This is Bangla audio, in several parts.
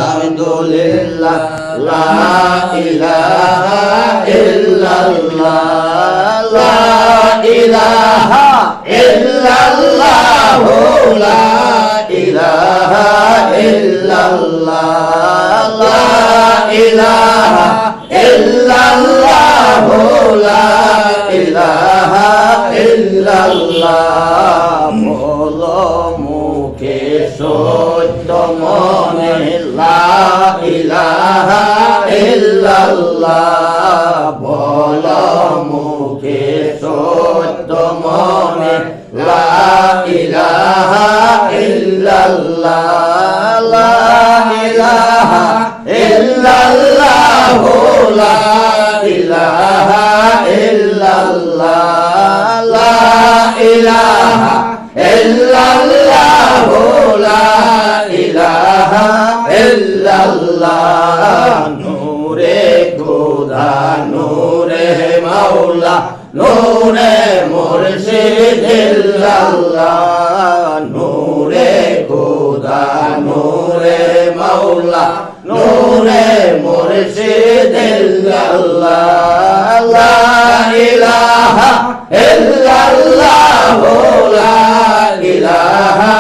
আলহামদুলিল্লাহ লা ইলাহা ইল্লাল্লাহ লা ইলাহা ইল্লাল্লাহ লা ইলাহা ইল্লাল্লাহ লা ইলাহা ইল্লাল্লাহ লা ইলাহা ইল্লাল্লাহ বলো মুখে সত্য মনে লা ইলাহা ইল্লাল্লাহ বলো মুখে সত্য মনে লা ইলাহা ইল্লাল্লাহ লা ইলাহা ইল্লাল্লাহ লা ইলাহা ইল্লাল্লাহ লা ইলাহা ইল্লাল্লাহ লা ইলাহা ইল্লাল্লাহ নূরে খোদা নূরে মাওলা নূরে মুর্শিদ ইল্লাল্লাহ নূরে খোদা নূরে মাওলা নূরে মুর্শিদ ইল্লাল্লাহ লা ইলাহা ইল্লাল্লাহ লা ইলাহা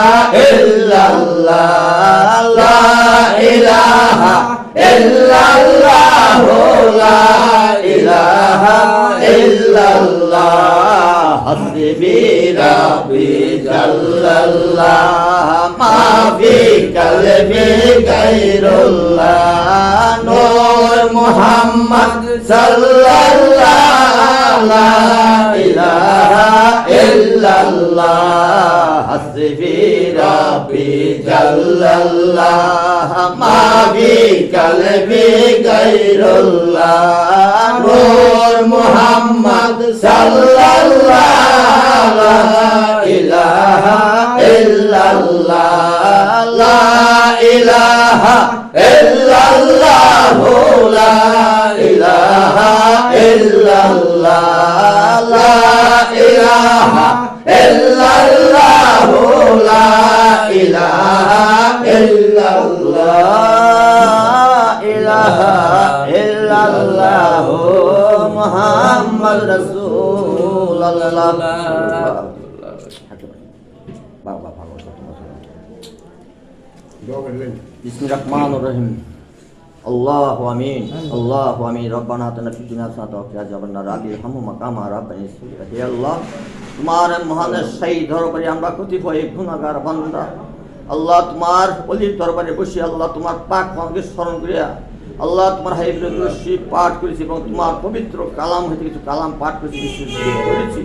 ইল্লাল্লাহ লা ইলাহা ইল্লাল্লাহ লা ইলাহা ইল্লাল্লাহ হাসবি রাব্বি জাল্লাল্লাহ মা ফি কলবি গায়রুল্লাহ নূর মুহাম্মদ সাল্লাল্লাহ লা ইলাহা ইল্লাল্লাহ হাসবি রাব্বি জাল্লাল্লাহ মা ফি কলবি গায়রুল্লাহ নূর মুহাম্মদ সাল্লাল্লাহ লা ইলাহা ইল্লাল্লাহ লা ইলাহা ইল্লাল্লাহ লা ইলাহা ইল্লাল্লাহ লা ইলাহা ইল্লাল্লাহ লা ইলাহা ইল্লাল্লাহ ইলাহা ইল্লাল্লাহ মুহাম্মদ রাসূলুল্লাহ বিসমিল্লাহিররহমানিররহিম আল্লাহু আমিন আল্লাহু আমিন রব্বানা আতিনা ফিদ দুনিয়া হাসানাতাও ওয়া কিনা আযাবান্নার রাব্বি ইরহামহু মাকামা রাব্বানি সুবহানাকা হে আল্লাহ তোমার মহানের সেই দরবারে আমরা কতিপয় গুনাহগার বান্দা আল্লাহ তোমার ওলির দরবারে বসে আল্লাহ তোমার পাক পাকে স্মরণ করিয়া আল্লাহ তোমার হাবিবের রশি পাঠ করেছি এবং তোমার পবিত্র কালাম হইতে কিছু কালাম পাঠ করেছি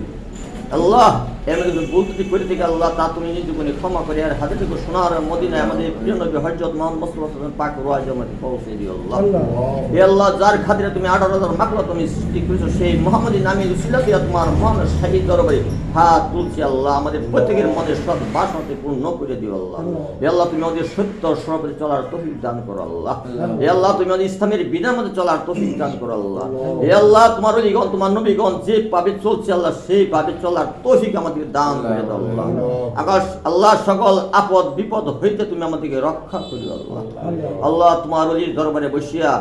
আল্লাহ এমন কিছু বলতে করে থেকে আল্লাহ তা তুমি নিজ গুণে ক্ষমা করে আর হাতে থেকে সোনার মদিনায় আমাদের প্রিয় নবী হযরত মুহাম্মদ মুস্তাফা সাল্লাল্লাহু আলাইহি ওয়াসাল্লাম পাক রওয়াজে আমাদের পৌঁছে দিও আল্লাহ হে আল্লাহ যার খাতিরে তুমি 18,000 মাকলা তুমি সৃষ্টি করেছো সেই মুহাম্মদী নামে উসিলা দিয়া তোমার মহান শহীদ দরবারে হাত তুলছি আল্লাহ আমাদের প্রত্যেকের মনে সৎ বাসনাতে পূর্ণ করে দিও আল্লাহ হে আল্লাহ তুমি আমাদের সত্য সরপথে চলার তৌফিক দান করো আল্লাহ হে আল্লাহ তুমি আমাদের ইসলামের বিধানের মধ্যে চলার তৌফিক দান করো আল্লাহ হে আল্লাহ তোমার ওলিগণ তোমার নবীগণ যে পাবে চলছে আল্লাহ সেই পাবে চলার তৌফিক আমাদের দান করে দাও আল্লাহ আকাশ আল্লাহ সকল আপদ বিপদ হইতে তুমি আমাদেরকে রক্ষা করিও আল্লাহ আল্লাহ তোমার ওলির দরবারে বসিয়া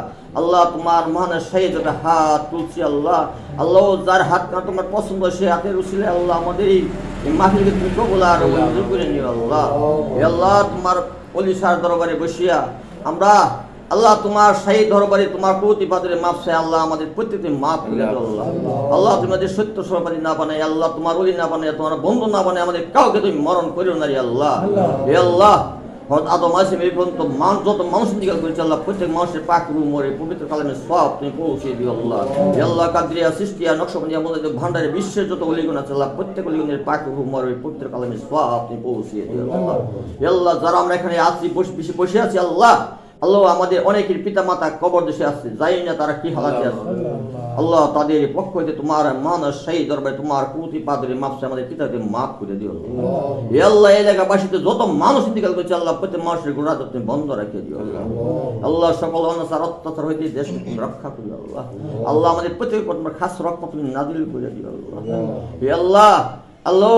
আল্লাহ তোমার মহান শহীদের হাত তুলছি আল্লাহ আল্লাহ যার হাত না তোমার পছন্দ সে হাতের উসিলে আল্লাহ আমাদের এই মাহফিলকে তুমি কবুল আর মঞ্জুর করে নিও আল্লাহ হে আল্লাহ তোমার ওলি সার দরবারে বসিয়া আমরা আল্লাহ তোমার শহীদ দরবারে তোমার প্রতিপাদের মাফ চাই আল্লাহ আমাদের প্রত্যেককে মাফ করে দাও আল্লাহ আল্লাহ তুমি আমাদের সত্য সরবারি না বানাই আল্লাহ তোমার ওলি না বানাই তোমার বন্ধু না বানাই আমাদের কাউকে তুমি মরণ করিও না রে আল্লাহ হে আল্লাহ আদম আসিম এই পর্যন্ত যত মানুষ ইন্তিকাল করেছে আল্লাহ প্রত্যেক মানুষের পাক রু মরে পবিত্র কালামের সওয়াব তুমি পৌঁছে দিও আল্লাহ হে আল্লাহ কাদরিয়া সৃষ্টিয়া নকশবন্দিয়া মধ্যে ভান্ডারে বিশ্বের যত অলিগণ আছে আল্লাহ প্রত্যেক অলিগণের পাক রু মরে পবিত্র কালামের সওয়াব তুমি পৌঁছে দিও আল্লাহ হে আল্লাহ যারা আমরা এখানে আছি বসে আছি আল্লাহ আল্লাহ আমাদের অনেকের পিতা মাতা কবর দেশে আসছে জানি না তারা কি হালাতে আছে আল্লাহ তাদের পক্ষ হইতে তোমার মান সেই দরবারে তোমার প্রতিপাদের মাপসে আমাদের পিতাদের মাফ করে দিও হে আল্লাহ এলাকাবাসীতে যত মানুষ ইন্তিকাল করেছে আল্লাহ প্রত্যেক মানুষের গোড়া তুমি বন্ধ রেখে দিও আল্লাহ আল্লাহ সকল অনাচার অত্যাচার হইতে দেশকে তুমি রক্ষা করিও আল্লাহ আল্লাহ আমাদের প্রত্যেকের উপর তোমার খাস রক্ষা তুমি নাজিল করে দিও আল্লাহ হে আল্লাহ আল্লাহ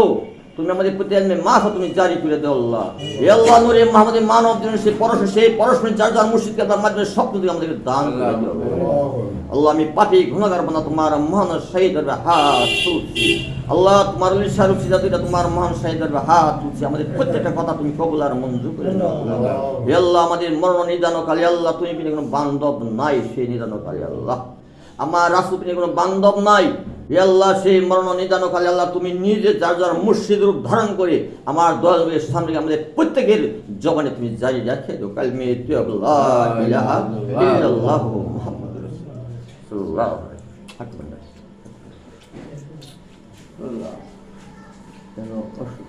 তুমি আমাদের প্রতি মাফা তুমি জারি করে দেও আল্লাহ। হে আল্লাহ নূরে মুহাম্মদ মানব জীবনের সেই পরশমণি যার মুর্শিদকে আপনার মাধ্যমে স্বপ্ন দিয়ে আমাদেরকে দান করে দিও আল্লাহ। আমি পাপী গুনাহগার বান্দা তোমার মহান শহীদ দরবারে হাত তুলছি আল্লাহ। তোমার উলিশা রুফসিদা দুইটা তোমার মহান শহীদ দরবারে হাত তুলছি। আমাদের প্রত্যেকটা কথা তুমি কবুল আর মঞ্জুর করে নাও হে আল্লাহ। আমাদের মরণ নিদানকালে আল্লাহ তুমি বিনে কোনো বান্ধব নাই, সেই নিদানকালে আল্লাহ আমার রাসূল বিনে কোনো বান্ধব নাই হে আল্লাহ। সেই মরণ নিদানকালে আল্লাহ তুমি নিজে যার মুর্শিদ রূপ ধারণ করে আমার দয়াল নবীর সামনে আমাদের প্রত্যেকের জবানে তুমি জারি রাখে দাও কালমে লা ইলাহা ইল্লাল্লাহু মুহাম্মাদুর রাসূলুল্লাহ সাল্লাল্লাহু আলাইহি ওয়াসাল্লাম।